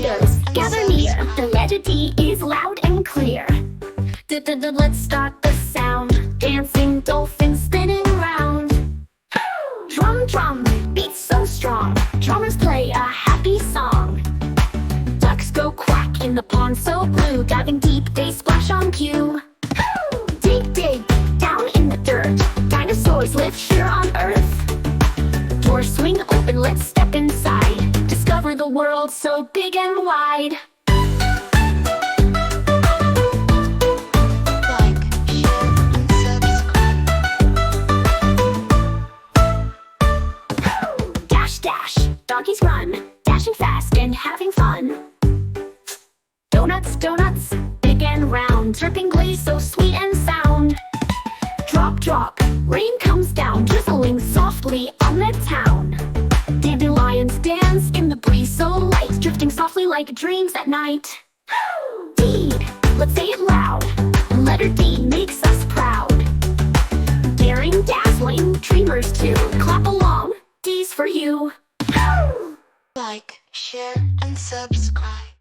Kidos, gather near. The letter D is loud and clear. Let's start the sound. Dancing dolphins spinning round. Drum, drum, beats so strong. Drummers play a happy song. Ducks go quack in the pond so blue. Diving deep, they splash on cue. Dig, dig, down in the dirt. Dinosaurs live here on Earth. Doors swing open, let's step inside. Discover the world so big and wide. Like, share, and subscribe. Dash, dash, doggies run, dashing fast and having fun. Donuts, donuts, big and round, dripping glaze so sweet and sound. Drop, drop, rain comes down, drizzling softly on the town. Dandelions dance in the breeze so light, drifting softly like dreams at night. D, let's say it loud. Letter D makes us proud. Daring, dazzling, dreamers too. Clap along, D's for you. Like, share, and subscribe.